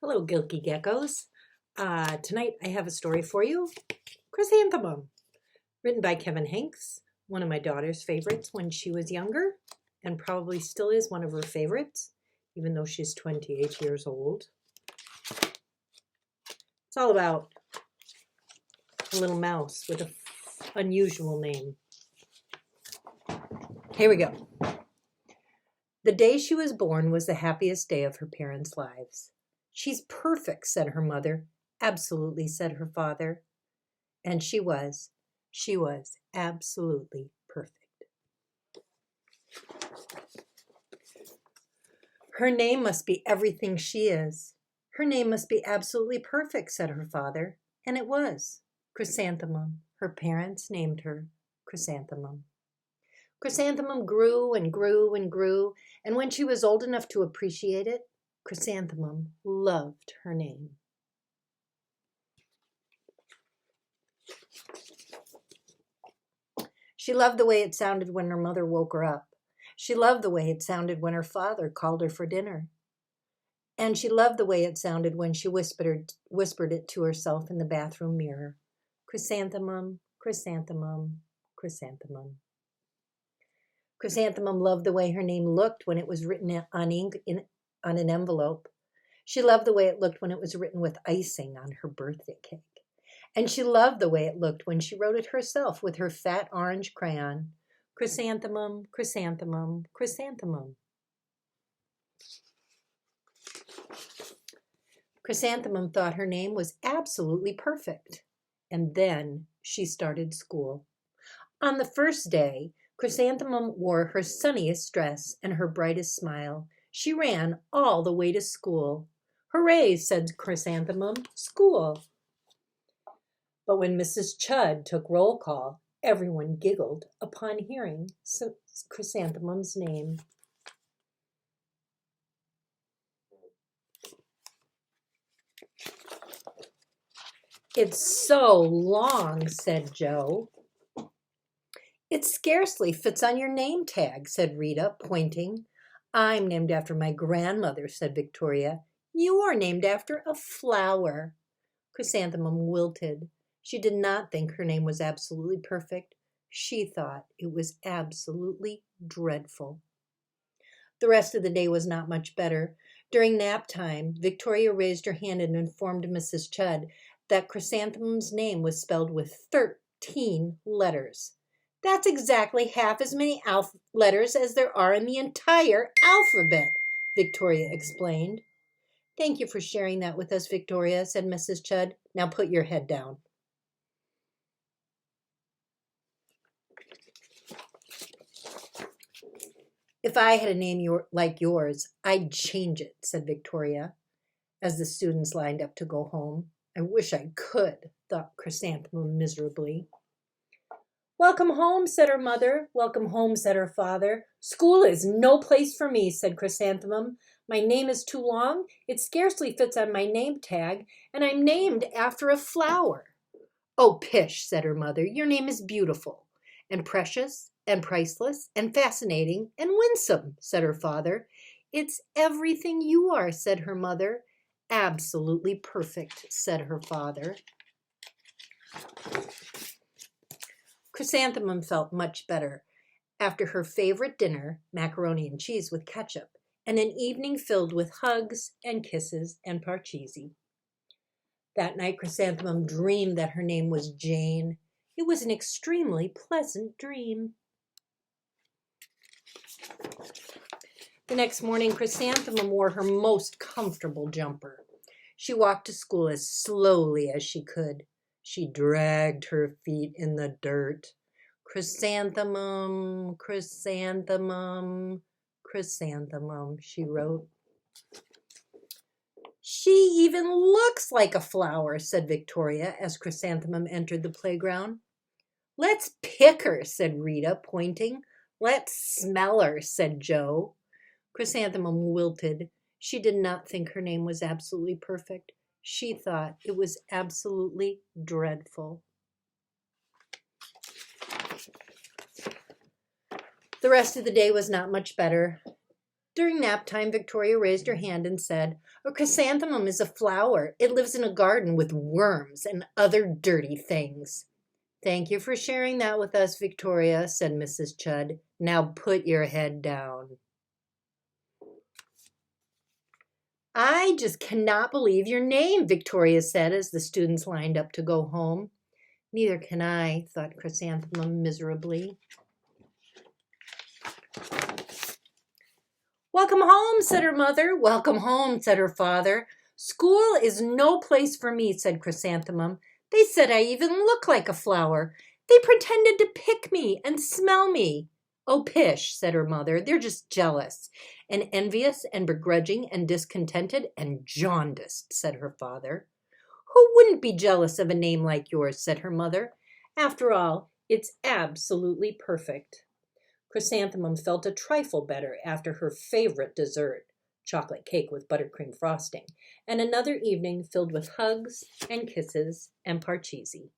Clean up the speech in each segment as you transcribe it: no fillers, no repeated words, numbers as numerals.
Hello, Gilky Geckos. Tonight I have a story for you, Chrysanthemum, written by Kevin Henkes, one of my daughter's favorites when she was younger, and probably still is one of her favorites, even though she's 28 years old. It's all about a little mouse with an unusual name. Here we go. The day she was born was the happiest day of her parents' lives. "She's perfect," said her mother. "Absolutely," said her father. And she was. She was absolutely perfect. "Her name must be everything she is. Her name must be absolutely perfect," said her father. And it was. Chrysanthemum. Her parents named her Chrysanthemum. Chrysanthemum grew and grew and grew, and when she was old enough to appreciate it, Chrysanthemum loved her name. She loved the way it sounded when her mother woke her up. She loved the way it sounded when her father called her for dinner. And she loved the way it sounded when she whispered it to herself in the bathroom mirror. Chrysanthemum, chrysanthemum, chrysanthemum. Chrysanthemum loved the way her name looked when it was written on ink on an envelope. She loved the way it looked when it was written with icing on her birthday cake. And she loved the way it looked when she wrote it herself with her fat orange crayon. Chrysanthemum, chrysanthemum, chrysanthemum. Chrysanthemum thought her name was absolutely perfect. And then she started school. On the first day, Chrysanthemum wore her sunniest dress and her brightest smile. She ran all the way to school. "Hooray," said Chrysanthemum, "school." But when Mrs. Chudd took roll call, everyone giggled upon hearing Chrysanthemum's name. "It's so long," said Joe. "It scarcely fits on your name tag," said Rita, pointing. "I'm named after my grandmother," said Victoria. "You're named after a flower." Chrysanthemum wilted. She did not think her name was absolutely perfect. She thought it was absolutely dreadful. The rest of the day was not much better. During nap time, Victoria raised her hand and informed Mrs. Chudd that Chrysanthemum's name was spelled with 13 letters. "That's exactly half as many letters as there are in the entire alphabet," Victoria explained. "Thank you for sharing that with us, Victoria," said Mrs. Chudd. "Now put your head down." "If I had a name like yours, I'd change it," said Victoria, as the students lined up to go home. "I wish I could," thought Chrysanthemum miserably. "Welcome home," said her mother. "Welcome home," said her father. "School is no place for me," said Chrysanthemum. "My name is too long. It scarcely fits on my name tag, and I'm named after a flower." "Oh, pish," said her mother. "Your name is beautiful and precious and priceless and fascinating and winsome," said her father. "It's everything you are," said her mother. "Absolutely perfect," said her father. Chrysanthemum felt much better after her favorite dinner, macaroni and cheese with ketchup, and an evening filled with hugs and kisses and parcheesi. That night, Chrysanthemum dreamed that her name was Jane. It was an extremely pleasant dream. The next morning, Chrysanthemum wore her most comfortable jumper. She walked to school as slowly as she could. She dragged her feet in the dirt. "Chrysanthemum, chrysanthemum, chrysanthemum," she wrote. "She even looks like a flower," said Victoria as Chrysanthemum entered the playground. "Let's pick her," said Rita, pointing. "Let's smell her," said Joe. Chrysanthemum wilted. She did not think her name was absolutely perfect. She thought it was absolutely dreadful. The rest of the day was not much better. During nap time, Victoria raised her hand and said, "A chrysanthemum is a flower. It lives in a garden with worms and other dirty things." "Thank you for sharing that with us, Victoria," said Mrs. Chudd. "Now put your head down." "I just cannot believe your name," Victoria said as the students lined up to go home. "Neither can I," thought Chrysanthemum miserably. "Welcome home," said her mother. "Welcome home," said her father. "School is no place for me," said Chrysanthemum. "They said I even look like a flower. They pretended to pick me and smell me." "Oh, pish," said her mother. "They're just jealous and envious and begrudging and discontented and jaundiced," said her father. "Who wouldn't be jealous of a name like yours?" said her mother. "After all, it's absolutely perfect." Chrysanthemum felt a trifle better after her favorite dessert, chocolate cake with buttercream frosting, and another evening filled with hugs and kisses and parcheesi.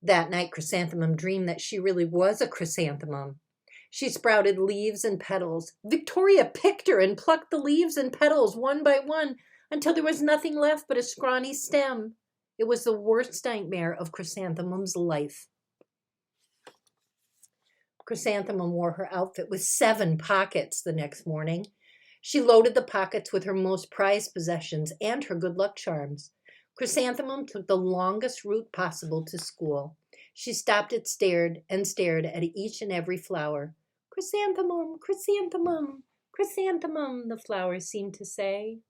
That night, Chrysanthemum dreamed that she really was a chrysanthemum. She sprouted leaves and petals. Victoria picked her and plucked the leaves and petals one by one until there was nothing left but a scrawny stem. It was the worst nightmare of Chrysanthemum's life. Chrysanthemum wore her outfit with 7 pockets the next morning. She loaded the pockets with her most prized possessions and her good luck charms. Chrysanthemum took the longest route possible to school. She stopped and stared at each and every flower. "Chrysanthemum, chrysanthemum, chrysanthemum," the flowers seemed to say.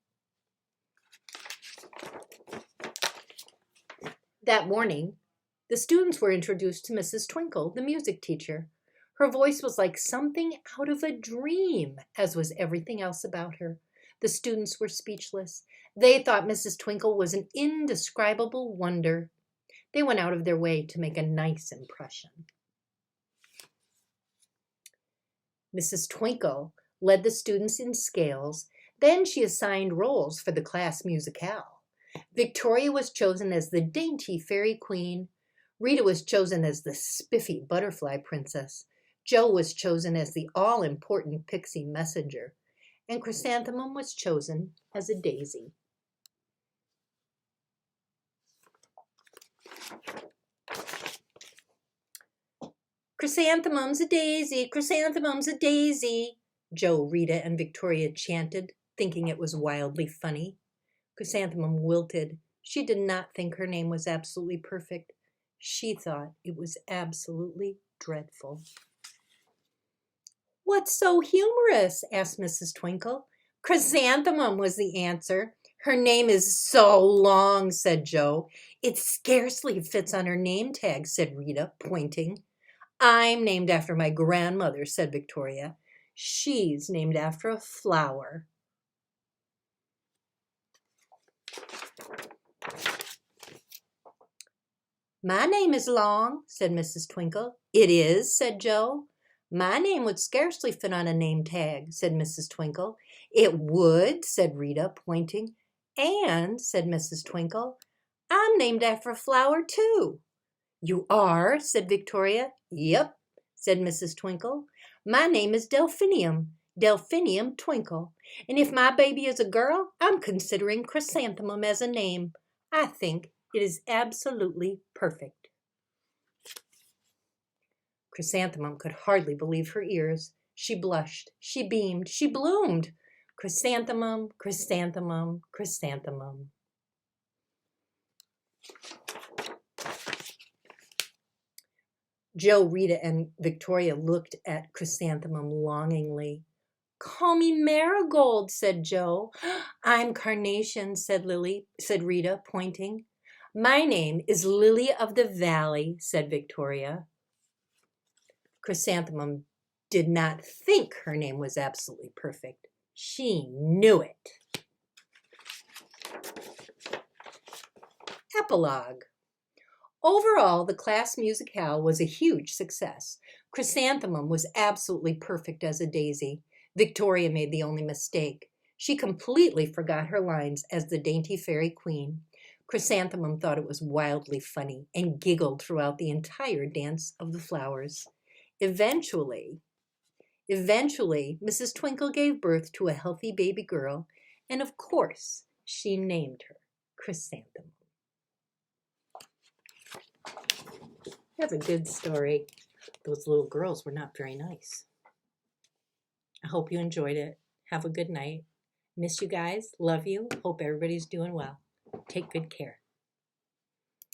That morning, the students were introduced to Mrs. Twinkle, the music teacher. Her voice was like something out of a dream, as was everything else about her. The students were speechless. They thought Mrs. Twinkle was an indescribable wonder. They went out of their way to make a nice impression. Mrs. Twinkle led the students in scales. Then she assigned roles for the class musicale. Victoria was chosen as the dainty fairy queen. Rita was chosen as the spiffy butterfly princess. Joe was chosen as the all-important pixie messenger. And Chrysanthemum was chosen as a daisy. "Chrysanthemum's a daisy, chrysanthemum's a daisy," Joe, Rita, and Victoria chanted, thinking it was wildly funny. Chrysanthemum wilted. She did not think her name was absolutely perfect. She thought it was absolutely dreadful. "What's so humorous?" asked Mrs. Twinkle. "Chrysanthemum," was the answer. "Her name is so long," said Joe. "It scarcely fits on her name tag," said Rita, pointing. "I'm named after my grandmother," said Victoria. "She's named after a flower." "My name is long," said Mrs. Twinkle. "It is," said Joe. "My name would scarcely fit on a name tag," said Mrs. Twinkle. "It would," said Rita, pointing. "And," said Mrs. Twinkle, "I'm named after a flower, too." "You are?" said Victoria. "Yep," said Mrs. Twinkle. "My name is Delphinium, Delphinium Twinkle. And if my baby is a girl, I'm considering Chrysanthemum as a name. I think it is absolutely perfect." Chrysanthemum could hardly believe her ears. She blushed, she beamed, she bloomed. Chrysanthemum, chrysanthemum, chrysanthemum. Joe, Rita, and Victoria looked at Chrysanthemum longingly. "Call me Marigold," said Joe. "I'm Carnation," said Rita, pointing. "My name is Lily of the Valley," said Victoria. Chrysanthemum did not think her name was absolutely perfect. She knew it. Epilogue. Overall, the class musicale was a huge success. Chrysanthemum was absolutely perfect as a daisy. Victoria made the only mistake. She completely forgot her lines as the dainty fairy queen. Chrysanthemum thought it was wildly funny and giggled throughout the entire dance of the flowers. Eventually, Mrs. Twinkle gave birth to a healthy baby girl, and of course, she named her Chrysanthemum. That's a good story. Those little girls were not very nice. I hope you enjoyed it. Have a good night. Miss you guys. Love you. Hope everybody's doing well. Take good care.